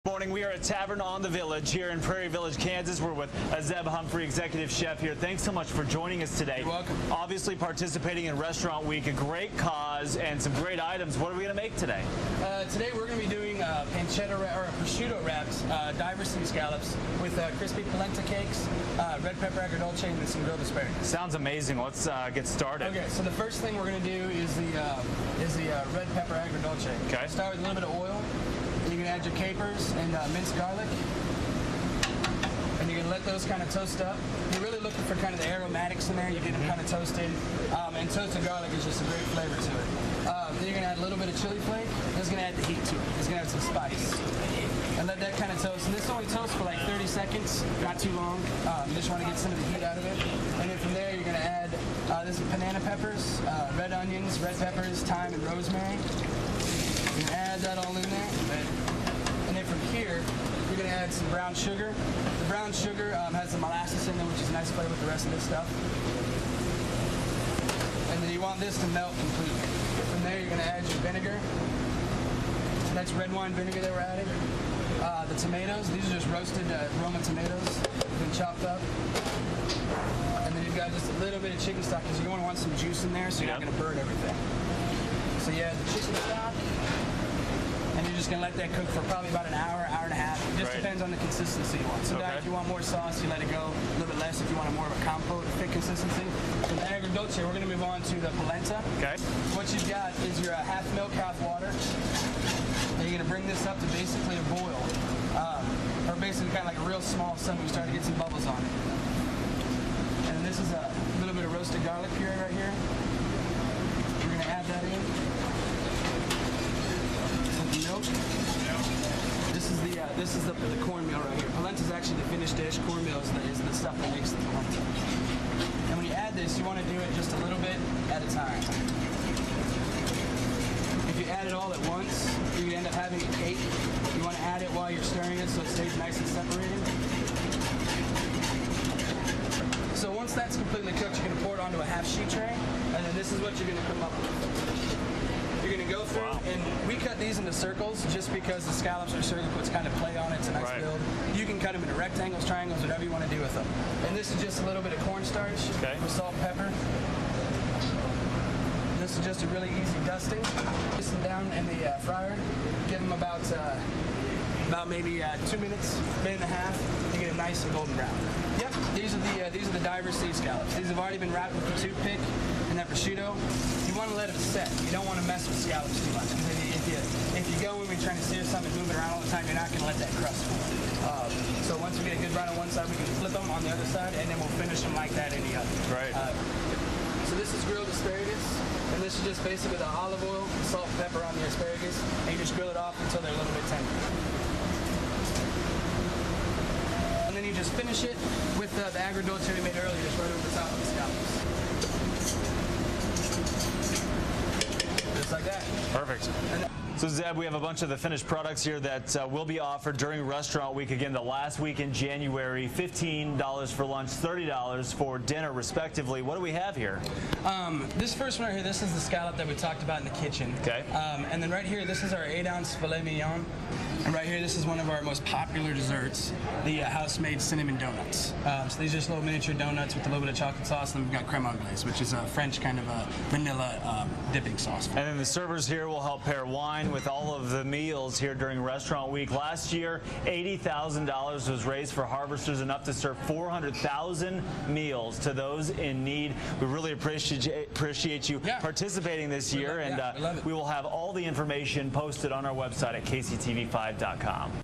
Morning. We are at Tavern on the Village here in Prairie Village, Kansas. We're with Zeb Humphrey, executive chef here. Thanks so much for joining us today. You're welcome. Obviously participating in Restaurant Week, a great cause and some great items. What are we going to make today? Today we're going to be doing pancetta or prosciutto wraps, diverse scallops with crispy polenta cakes, red pepper agrodolce, and some grilled asparagus. Sounds amazing. Let's get started. Okay, so the first thing we're going to do is the red pepper agrodolce. Okay. Start with a little bit of oil. You can add your capers and minced garlic, and you're gonna let those kind of toast up. You're really looking for kind of the aromatics in there. You get them kind of toasted, and toasted garlic is just a great flavor to it. Then you're gonna add a little bit of chili flake. This is gonna add the heat to it. It's gonna have some spice, and let that kind of toast. And this only toasts for like 30 seconds, not too long. You just want to get some of the heat out of it. And then from there, you're gonna add this is banana peppers, red onions, red peppers, thyme, and rosemary. You can add that all in there. And then from here, you're going to add some brown sugar. The brown sugar has some molasses in there, which is a nice flavor with the rest of this stuff. And then you want this to melt completely. From there, you're going to add your vinegar. That's red wine vinegar that we're adding. The tomatoes, these are just roasted Roma tomatoes, been chopped up. And then you've got just a little bit of chicken stock, because you're going to want some juice in there, so you're not going to burn everything. So you add the chicken stock. And you're just going to let that cook for probably about an hour, hour and a half. It just depends on the consistency you want. Sometimes if you want more sauce, you let it go a little bit less if you want more of a compote, a thick consistency. From the agrodolce, we're going to move on to the polenta. Okay. What you've got is your half milk, half water. And you're going to bring this up to basically a boil. Or basically kind of like a real small simmer. You start to get some bubbles on it. And then this is a little bit of roasted garlic puree right here. We're going to add that in. Milk. This is the cornmeal right here. Polenta is actually the finished dish. Cornmeal is the stuff that makes the polenta. And when you add this, you want to do it just a little bit at a time. If you add it all at once, you end up having a cake. You want to add it while you're stirring it so it stays nice and separated. So once that's completely cooked, you're going to pour it onto a half sheet tray, and then this is what you're going to come up with. You're going to go through, and we cut these into circles just because the scallops are circle, puts kind of play on it. It's a nice build. You can cut them into rectangles, triangles, whatever you want to do with them. And this is just a little bit of cornstarch with salt and pepper. This is just a really easy dusting. Place them down in the fryer. Give them about maybe 2 minutes, minute and a half, to get it nice and golden brown. Yep, these are the diverse sea scallops. These have already been wrapped with the toothpick and that prosciutto. You want to let them set. You don't want to mess with scallops too much. If you go and you're trying to sear something moving around all the time, you're not going to let that crust form. So once we get a good brown on one side, we can flip them on the other side, and then we'll finish them like that in the other. Right. So this is grilled asparagus, and this is just basically the olive oil, salt, and pepper on the asparagus, and you just grill it off until they're a little bit tender. And then you just finish it with the agrodolce we made earlier, just right over the top of the scallops. Just like that. Perfect. So Zeb, we have a bunch of the finished products here that will be offered during Restaurant Week. Again, the last week in January, $15 for lunch, $30 for dinner, respectively. What do we have here? This first one right here, this is the scallop that we talked about in the kitchen. Okay. And then right here, this is our 8-ounce filet mignon. And right here, this is one of our most popular desserts, the house-made cinnamon donuts. So these are just little miniature donuts with a little bit of chocolate sauce, and then we've got creme anglaise, which is a French kind of a vanilla dipping sauce. And then the servers here will help pair wine with all of the meals here during Restaurant Week. Last year, $80,000 was raised for harvesters, enough to serve 400,000 meals to those in need. We really appreciate you participating this year, and we will have all the information posted on our website at KCTV5.com.